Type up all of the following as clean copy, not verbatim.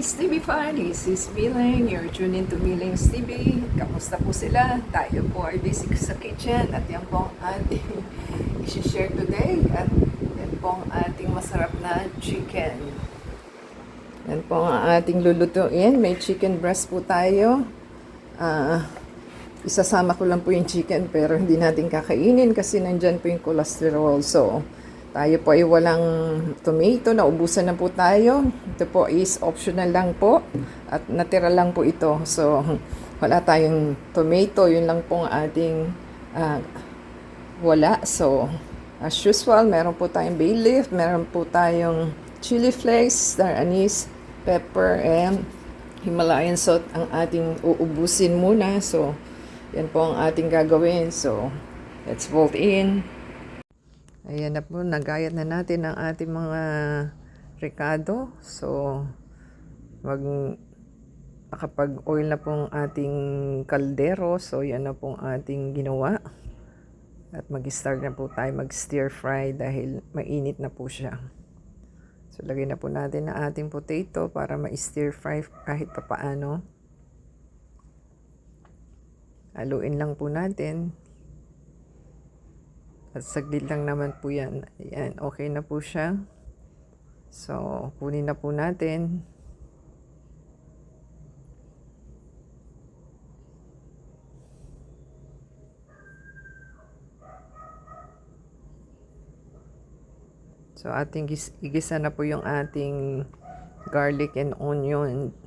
Millings TV fan, this is Milling. You're tuned into Millings TV. Kamusta po sila? Tayo po ay busy sa kitchen at yan po ang ating isi-share today. At yan po ang ating masarap na chicken. Yan po ang ating lulutuin. May chicken breast po tayo. Isasama ko lang po yung chicken pero hindi natin kakainin kasi nandyan po yung cholesterol. So, tayo po ay walang tomato, naubusan na po tayo. Ito po is optional lang po at natira lang po ito. So, wala tayong tomato, yun lang pong ating wala. So, as usual, meron po tayong bay leaf, meron po tayong chili flakes, star anise, pepper, and Himalayan salt ang ating uubusin muna. So, yan po ang ating gagawin. So, let's bolt in. Ayan na po, nagayat na natin ang ating mga ricado. So, nakapag-oil na pong ating kaldero. So, yan na pong ating ginawa. At mag-start na po tayo mag-stir fry dahil mainit na po siya. So, lagay na po natin ang ating potato para ma-stir fry kahit papaano. Haluin lang po natin. At saglit lang naman po yan. Ayan, okay na po siya. So, kunin na po natin. So, ating igisa na po yung ating garlic and onion.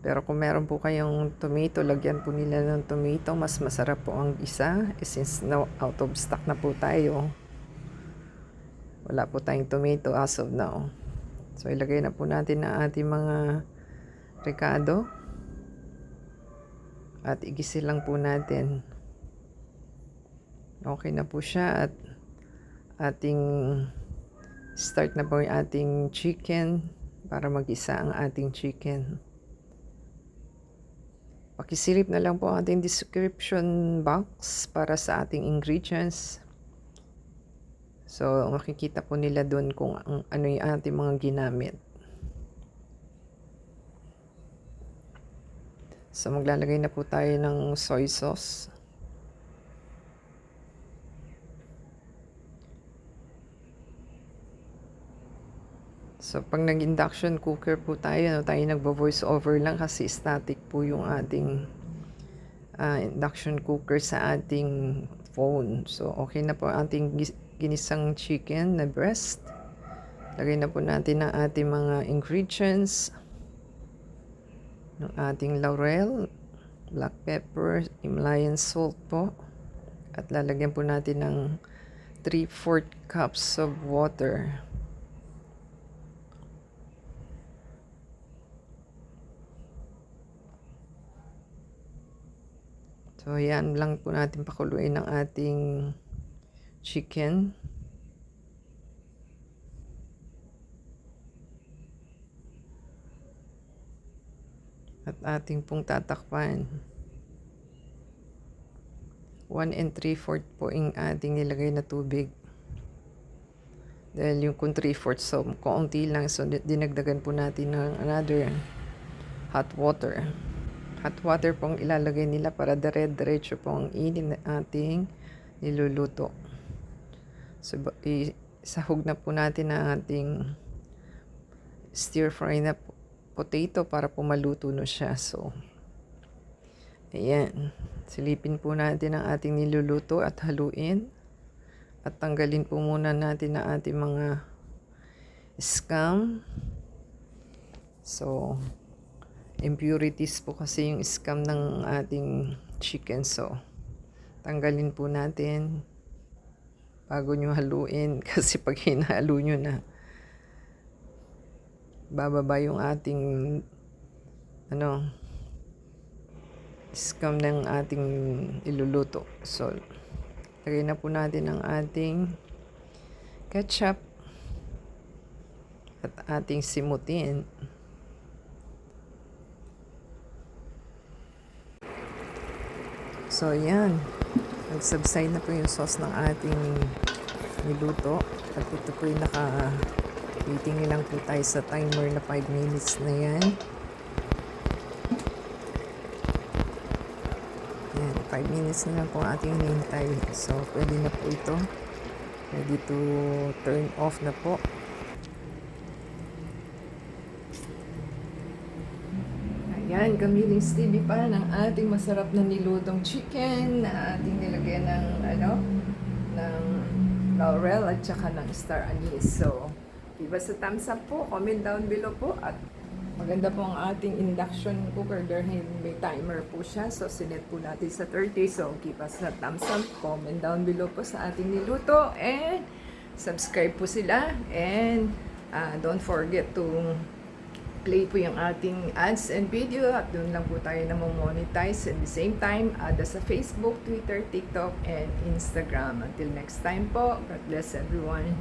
Pero kung meron po kayong tomato, lagyan po nila ng tomato. Mas masarap po ang isa. Since now, out of stock na po tayo. Wala po tayong tomato as of now. So, ilagay na po natin ang ating mga ricado. At igisin lang po natin. Okay na po siya. At ating start na po yung ating chicken. Para mag-isa ang ating chicken. Pakisilip na lang po ang ating description box para sa ating ingredients. So, makikita po nila doon kung ano yung ating mga ginamit. So, maglalagay na po tayo ng soy sauce. So, pag nag-induction cooker po tayo nagbo-voice over lang kasi static po yung ating induction cooker sa ating phone. So, okay na po ang ating ginisang chicken na breast. Lagay na po natin ang ating mga ingredients. Ng ating laurel, black pepper, Himalayan salt po. At lalagyan po natin ng 3/4 cups of water. So, yan lang po natin pakuluin ng ating chicken. At ating pong tatakpan. 1 3/4 po yung ating nilagay na tubig. Dahil yung kung 3/4 so kaunti lang. So, dinagdagan po natin ng another hot water. Hot water pong ilalagay nila para dire-diretso pong init na ating niluluto. So, isahog na po natin ang ating stir fry na potato para po maluto na siya. So, ayan. Silipin po natin ang ating niluluto at haluin. At tanggalin po muna natin ang ating mga scum. So, impurities po kasi yung scum ng ating chicken. So, tanggalin po natin bago nyo haluin. Kasi pag hinalo nyo na, bababa yung ating scum ng ating iluluto. So, lagay na po natin ang ating ketchup at ating simutin. So, yan. Nag-subside na po yung sauce ng ating niluto. At ito po yung Waiting lang po tayo sa timer na 5 minutes na yan. Yan, 5 minutes na lang po ating hinihintay. So, pwede na po ito. Ready to turn off na po. Ayan, kamiling Stevie pa ng ating masarap na nilutong chicken na ating nilagyan ng ng laurel at saka ng star anise. So, give us a thumbs up po, comment down below po, at maganda po ang ating induction cooker dahil may timer po siya. So, sinet po natin sa 30. So, give us a thumbs up, comment down below po sa ating niluto, and subscribe po sila. And don't forget to play po yung ating ads and video at doon lang po tayo na monetize. At the same time, add us sa Facebook, Twitter, TikTok, and Instagram. Until next time po, God bless everyone.